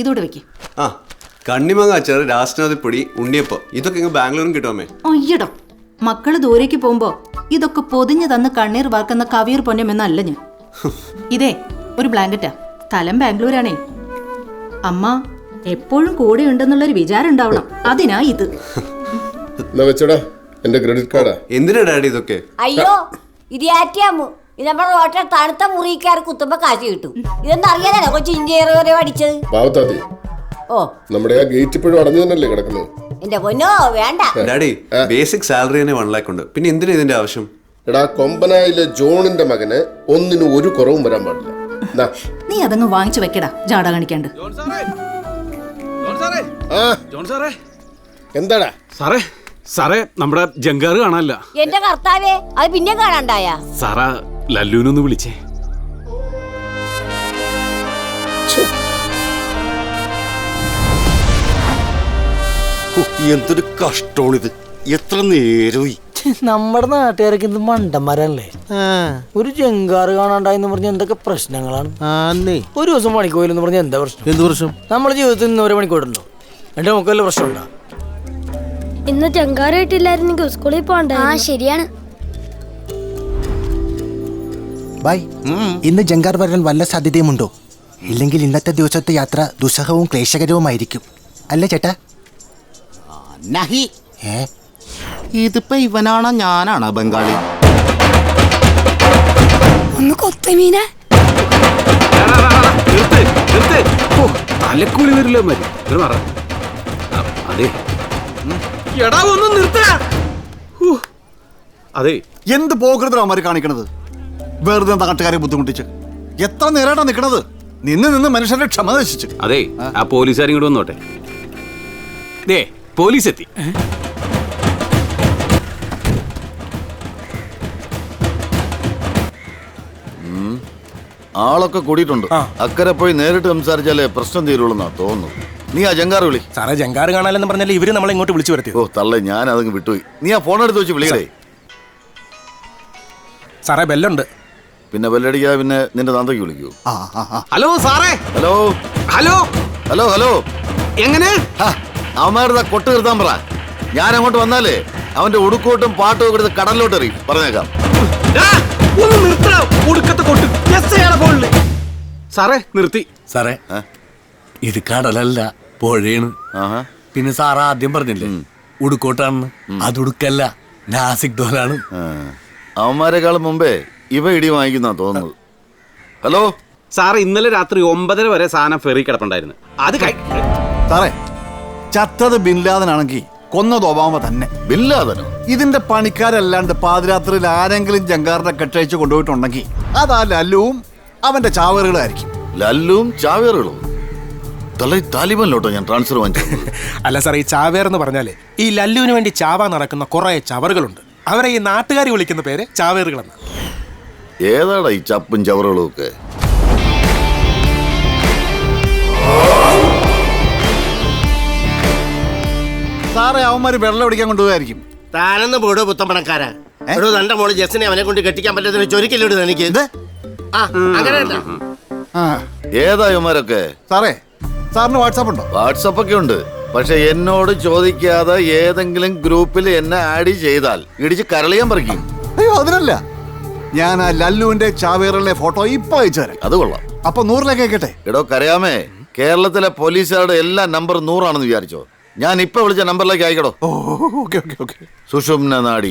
ഇതോടെ വെക്ക്. ആ കണ്ണിമങ്ങ അച്ചാറ്, രാഷ്ട്രീയപ്പൊടി, ഉണ്ണിയപ്പം ഇതൊക്കെ ഇങ്ങ് ബാംഗ്ലൂരും കിട്ടുമേ. അയ്യടോ, മക്കള് ദൂരേക്ക് പോകുമ്പോ ഇതൊക്കെ പൊതിഞ്ഞു തന്ന് കണ്ണീർ വാർക്കുന്ന കവിയർ പൊന്നമെന്നല്ല ഞാൻ. ഇതേ ഒരു ബ്ലാങ്കറ്റാ, സ്ഥലം ബാംഗ്ലൂരാണേ. അമ്മ എപ്പോഴും കൂടെ ഉണ്ടെന്നുള്ളൊരു വിചാരം ഉണ്ടാവണം, അതിനാ ഇത്. എന്റെ ക്രെഡിറ്റ് കാർഡാ. എന്തിനാ ഡാഡി ഇതൊക്കെ? അയ്യോ ഇത് ആറ്റിയാമു. ഇത് നമ്മുടെ റോട്ടിൽ തണുത്ത മുറിക്കാർ കുത്തുമ്പോ കാശ് കിട്ടും. ഇതൊന്നും അറിയാതാണോ കൊച്ചു ഇഞ്ചിനീയർ പഠിച്ചത്? പാവത്താത്തി, ഓ നമ്മുടെ ആ ഗേറ്റ് ഇപ്പോഴും അടഞ്ഞു തന്നെയല്ലേ കിടക്കുന്നത്? എന്റെ പൊന്നോ വേണ്ട. ഡാഡി ബേസിക് സാലറി തന്നെ 1 lakh ഉണ്ട്. പിന്നെ എന്തിനാ ഇതിന്റെ ആവശ്യം? എടാ, കൊമ്പനായിലെ ജോണിന്റെ മകന് ഒന്നിനും ഒരു കുറവും വരാൻ പാടില്ല. നീ അതങ്ങ് വാങ്ങിച്ചു വെക്കടാ, ജാട കാണിക്കാണ്ട്. എന്താടാ സാറേ? സാറേ നമ്മുടെ ജങ്കാറ് കാണാനില്ല. എന്റെ കർത്താവേ, അത് പിന്നെ കാണാണ്ടായ? സാറാ ലല്ലുവിനൊന്ന് വിളിച്ചേ. എന്തൊരു കഷ്ടമാണിത്. എത്ര നേരമായി. നമ്മുടെ നാട്ടുകാരൊക്കെ എന്ത് മണ്ടന്മാരല്ലേ. ഒരു ജങ്കാറ് കാണാണ്ടായെന്ന് പറഞ്ഞ എന്തൊക്കെ പ്രശ്നങ്ങളാണ്. ഒരു ദിവസം പണിക്കോയില്ലെന്ന് പറഞ്ഞ എന്താ പ്രശ്നം? എന്ത് പ്രശ്നം? നമ്മുടെ ജീവിതത്തിൽ ഇന്ന് ഓരോ മണിക്കൂറുണ്ടോ? എന്റെ നമുക്ക് വല്ല പ്രശ്നമുണ്ടോ? ഇന്ന് ജങ്കാറായിട്ടില്ലായിരുന്നെങ്കിൽ സ്കൂളിൽ പോകണ്ട. ശരിയാണ്. ബൈ, ഇന്ന് ജങ്കാർ വരാൻ വല്ല സാധ്യതയുമുണ്ടോ? ഇല്ലെങ്കിൽ ഇന്നത്തെ ദിവസത്തെ യാത്ര ദുസ്സഹവും ക്ലേശകരവുമായിരിക്കും അല്ലേ ചേട്ടാ? നഹി. ഇതിപ്പോ ഇവനാണോ ഞാനാണോ ബംഗാളി? ഒന്ന് കൊത്തമീനെ തലക്കൂലി വരില്ല മതി. അതെ അതെ, എന്ത് പോകരുതോ അവന്മാര് കാണിക്കണത്? വെറുതെ നാട്ടുകാരെ ബുദ്ധിമുട്ടിച്ച് എത്ര നേരമായിട്ടാ നിക്കണത്? നിന്ന് മനുഷ്യരുടെ ക്ഷമ നശിച്ചു. അതെ, ആ പോലീസുകാർ ഇങ്ങോട്ട് വന്നോട്ടെ. ദേ പോലീസ് എത്തി. ആളൊക്കെ കൂടിയിട്ടുണ്ട്. അക്കരെ പോയി നേരിട്ട് സംസാരിച്ചാലേ പ്രശ്നം തീരുള്ളൂന്നാ തോന്നുന്നു. നീ ആ ജങ്കാറ് വിളി. സാറേ, ജങ്കാറ് കാണാനെന്ന് പറഞ്ഞാൽ ഇവര് നമ്മളെ ഇങ്ങോട്ട് വിളിച്ചു വരുത്തി. ഓ തള്ളേ, ഞാൻ അതങ്ങ് വിട്ടുപോയി. നീ ആ ഫോൺ എടുത്ത് വെച്ച് വിളിക്കടേ. സാറേ ബെല്ലുണ്ട്. പിന്നെ ബെല്ലടിക്കാതെ പിന്നെ നിന്റെ തന്തയ്ക്ക് വിളിക്കൂ. ഹലോ സാറേ. Hello hello hello hello. എങ്ങനെ അവന്മാരുടെ കൊട്ട് നിർത്താൻ പറ. ഞാൻ അങ്ങോട്ട് വന്നാലേ അവന്റെ ഉടുക്കോട്ടും പാട്ടും ഒക്കെ എടുത്ത് കടലിലോട്ട് എറിയും. പറഞ്ഞേക്കാം. സാറേ നിർത്തി. സാറേ, ഇത് കടലല്ല, പുഴയാണ്. പിന്നെ സാർ ആദ്യം പറഞ്ഞില്ലേ ഉടുക്കോട്ടാണെന്ന്? അത് ഉടുക്കല്ല, നാസിക് ഡോലാണ്. അവന്മാരെക്കാളും മുമ്പേ ഇവ ഇടി വാങ്ങിക്കുന്ന തോന്നുന്നത്. ഹലോ സാറേ, ഇന്നലെ രാത്രി 9:30 വരെ സാധനം ഫെറി കിടപ്പുണ്ടായിരുന്നു. അത് സാറേ, ചത്തത് ബിൻലാദനാണെങ്കിൽ കൊന്നത് ഒബാമ തന്നെ. ബിൻലാദനോ? ഇതിന്റെ പണിക്കാരല്ലാണ്ട് പാതിരാത്രിയിൽ ആരെങ്കിലും ജങ്കാറിനെ കെട്ടയച്ച് കൊണ്ടുപോയിട്ടുണ്ടെങ്കിൽ അതാ ലല്ലുവും അവന്റെ ചാവേറുകളായിരിക്കും. ലല്ലുവും ചാവേറുകളും? താലിബാനിലോട്ടോ ഞാൻ ട്രാൻസ്ഫർ വാങ്ങിച്ചു. അല്ല സാർ, ഈ ചാവേർ എന്ന് പറഞ്ഞാല് ഈ ലല്ലുവിന് വേണ്ടി ചാവാൻ നടക്കുന്ന കുറെ ചവറുകളുണ്ട്. അവരെ ഈ നാട്ടുകാർ വിളിക്കുന്ന പേര് ചാവേറുകളെന്ന്. ഏതാടാ ഈ ചപ്പും ചവറുകളും ഒക്കെ? സാറേ, അവന്മാര് വെള്ളം അടിക്കാൻ കൊണ്ടുപോയായിരിക്കും. താനെന്ന് പോടോ പുത്തമ്പണക്കാരാ. തന്റെ മോള് ജസ്സിനെ അവനെ കൊണ്ട് കെട്ടിക്കാൻ പറ്റുന്ന ചൊരിക്കല്ലോട് എനിക്ക്. ഏതാ ഇവന്മാരൊക്കെ? സാറേ, സാറിന് വാട്സാപ്പ് ഉണ്ടോ? വാട്സാപ്പ് ഒക്കെ ഉണ്ട്. പക്ഷെ എന്നോട് ചോദിക്കാതെ ഏതെങ്കിലും ഗ്രൂപ്പിൽ എന്നെ ആഡ് ചെയ്താൽ ഇടിച്ച് കരളിയാൻ പറിക്കും. അയ്യോ, അതിനല്ല. ഞാൻ ആ ലല്ലുവിന്റെ ചാവേറിലെ ഫോട്ടോ ഇപ്പൊ അയച്ചു തരാം. അത് കൊള്ളാം. അപ്പൊ 100 കേട്ടെ. എടോ കരയാമേ, കേരളത്തിലെ പോലീസുകാരുടെ എല്ലാ നമ്പർ 100 ആണെന്ന് വിചാരിച്ചോ? ഞാൻ ഇപ്പൊ വിളിച്ച നമ്പറിലേക്ക് അയക്കടോ. Okay okay okay. സുഷുമ്ന നാടി.